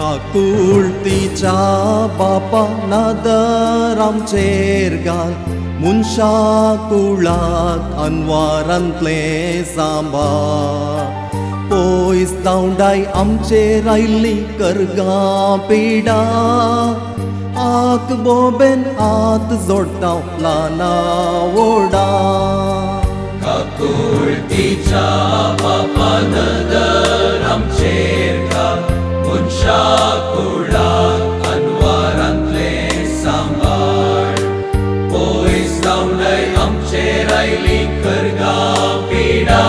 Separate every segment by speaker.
Speaker 1: काकुळतीच्या बापा नादर आमचेर घाल मुनशा कुळाक अनवारांतले सांबाळ पयस दावडाय आमचेर आयली करगां पिडा आक बोबेन हात जोडटा ल्हाना व्हडा
Speaker 2: काकुळतीच्या बापा नादर आमचेर घाल मुनशा कुळाक अनवारांतले सांबाळ पयस दावडाय आमचेर आयली करगां पिडा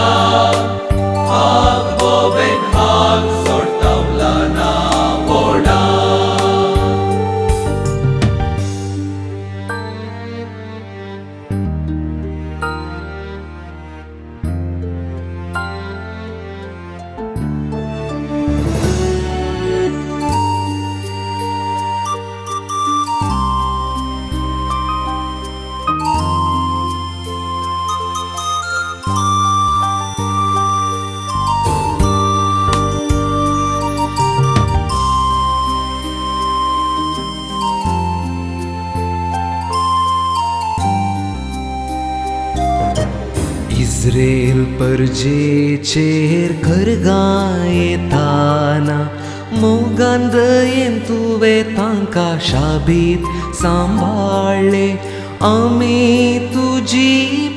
Speaker 2: आक बोबेन हात जोडटा ल्हाना व्हडा
Speaker 3: इस्रेल परजेचेर करगां येताना मोगान दयेन तुवें तांकां शाबीत सांबाळ्ळे आमी तुजी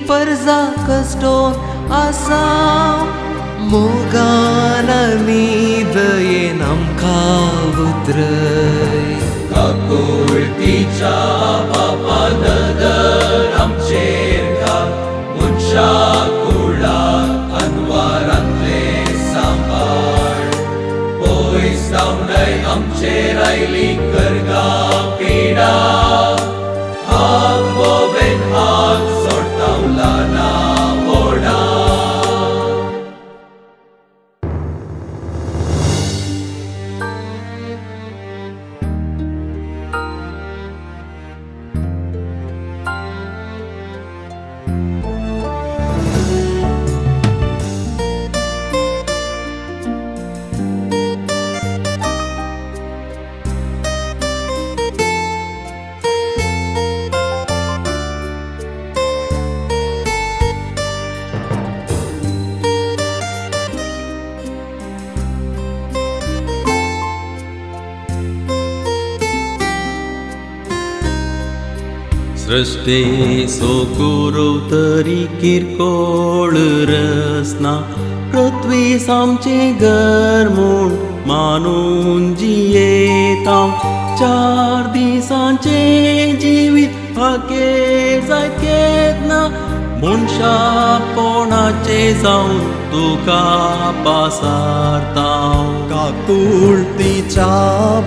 Speaker 3: परजा कश्टोन आसा मोगान आनी दयेन आमकां उतरय
Speaker 2: काकुळतीच्या बापा नादर आमचेर घाल मुनशा कुळाक अनवारांतले सांबाळ पयस दावडाय आमचेर आयली करगां पिडा आक बोबेन हात जोडटा ल्हाना व्हडा
Speaker 4: सृष्टे सोकुरो तरी किरकोळ रसना पृथ्वी सामचे घर म्हूण मानून जियेता 4 दिसांचे जिवीत हाके जायत ना मनशा पोणाचे जावन तुका पासारता
Speaker 1: काकुळतीच्या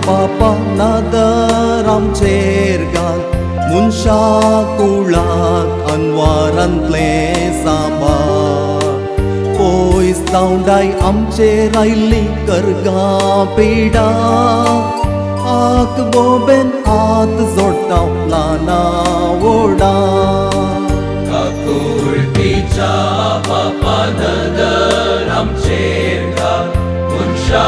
Speaker 1: बापा नादर आमचेर घाल मुनशा कुळाक अनवारांतले सांबाळ पयस दावडाय आमचेर आयली करगां पिडा आक बोबेन हात जोडटा ल्हाना व्हडा
Speaker 2: काकुळतीच्या बापा नादर आमचेर घाल मुनशा